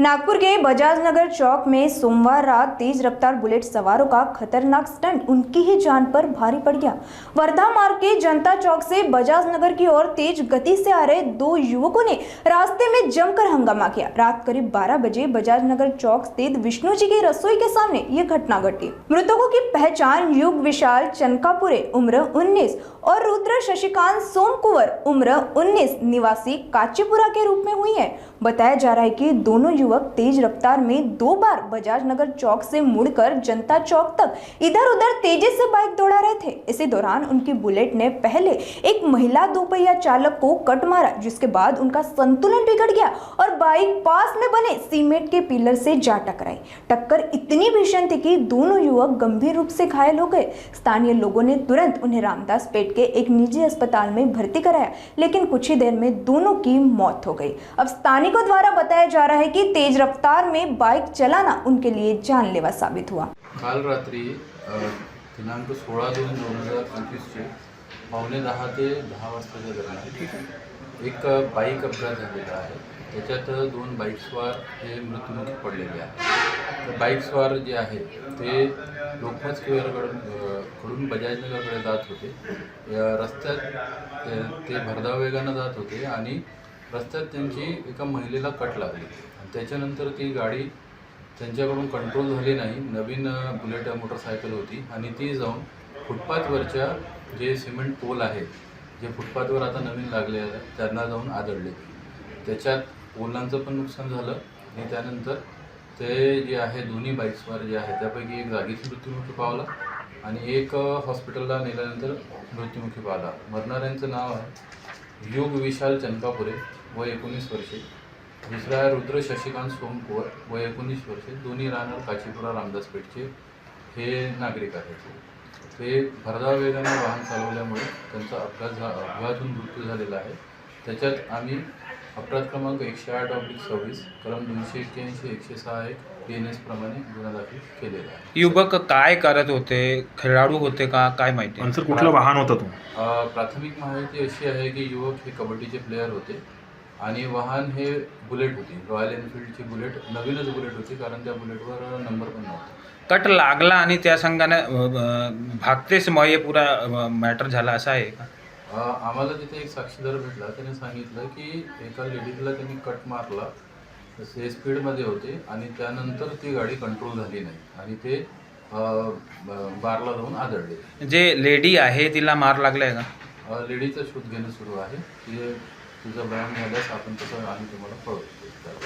नागपुर के बजाज नगर चौक में सोमवार रात तेज रफ्तार बुलेट सवारों का खतरनाक स्टंट उनकी ही जान पर भारी पड़ गया। वर्धा मार्ग के जनता चौक से बजाज नगर की ओर तेज गति से आ रहे दो युवकों ने रास्ते में जमकर हंगामा किया। रात करीब 12 बजे बजाज नगर चौक स्थित विष्णु जी की रसोई के सामने ये घटना घटी। मृतकों की पहचान युग विशाल चनकापुरे उम्र 19 और रुद्र शशिकांत सोमकुंवर उम्र 19 निवासी काचीपुरा के रूप में हुई है। बताया जा रहा है कि दोनों युवक तेज रफ्तार में 2 बार बजाज नगर चौक से मुड़कर जनता चौक तक इधर उधर तेजी से बाइक दौड़ा रहे थे। इसी दौरान उनकी बुलेट ने पहले एक महिला दोपहिया चालक को कट मारा, जिसके बाद उनका संतुलन बिगड़ गया और बाइक पास में बने सीमेंट के पिलर से जा टकराई। टक्कर इतनी भीषण थी कि दोनों युवक गंभीर रूप से घायल हो गए। स्थानीय लोगों ने तुरंत उन्हें रामदास पेट के एक निजी अस्पताल में भर्ती कराया, लेकिन कुछ ही देर में दोनों की मौत हो गई। अब स्थानिकों द्वारा बताया जा रहा है कि तेज रफ्तार में बाइक चलाना उनके लिए जानलेवा साबित हुआ। काल रात्री दिनांक 16/2/2025 चे 9:45 ते 10 वाजताच्या दरम्यान एक बाईक अपघात झालेला आहे। त्याच्यात 2 बाईकस्वार हे मृत्युमुखी पडलेले आहेत। तर बाईकस्वार जे आहे ते लोकमत स्क्वेअरकडून बजाजनगरकडे जात होते। रस्त्यात ते भरधाव वेगाने जात होते आणि रस्त्यात त्यांची एका महिलेला कट लागली। त्याच्यानंतर ती गाडी त्यांच्याकडून कंट्रोल झाली नाही। नवीन बुलेट मोटरसायकल होती आणि ती जाऊन फुटपाथवरच्या जे सिमेंट पोल आहे, जे फुटपाथवर आता नवीन लागले आहे, त्यांना जाऊन आदळले। त्याच्यात पोलांचं पण नुकसान झालं आणि त्यानंतर ते जे आहे दोन्ही बाईक्सवर जे आहे त्यापैकी एक जागीच मृत्युमुखी पावला आणि एक हॉस्पिटलला नेल्यानंतर मृत्युमुखी पावला। मरणाऱ्यांचं नाव आहे युग विशाल चनकापुरे वय 19 वर्षे, दुसरा आहे रुद्र शशिकांत सोमकुंवर वय 19 वर्षे। दोन्ही राहणार काचीपुरा रामदास पेठचे हे नागरिक आहेत। ते भरधाव वेगाने वाहन चालवल्यामुळे त्यांचा अपघातून मृत्यू झालेला आहे। त्याच्यात आम्ही अपराध क्रमांक 108/26 कलम 281-106 PNS प्रमाणे गुन्हा दाखल केलेला आहे। युवक काय करत होते? खेळाडू होते का काय माहिती? सर कुठलं वाहन होतं तो? प्राथमिक माहिती अशी आहे की युवक हे कबड्डीचे प्लेयर होते आणि वाहन हे बुलेट होती। रॉयल एनफिल्डची बुलेट, नवीनच बुलेट होती, कारण त्या बुलेटवर नंबर पण नव्हता। कट लागला आणि त्या संघाने भागतेच मग हे पुरा मॅटर झाला असं आहे का? आम्हाला तिथे एक साक्षीदार भेटला, त्याने सांगितलं की एका लेडीजला त्यांनी कट मारला, तसे स्पीडमध्ये होते आणि त्यानंतर ती गाडी कंट्रोल झाली नाही आणि ते बारला जाऊन आदळले। जे लेडी आहे तिला मार लागलाय का? लेडीचा शोध घेणं सुरू आहे। तिचं बयान झाल्यास आपण तसं आम्ही तुम्हाला कळवतो।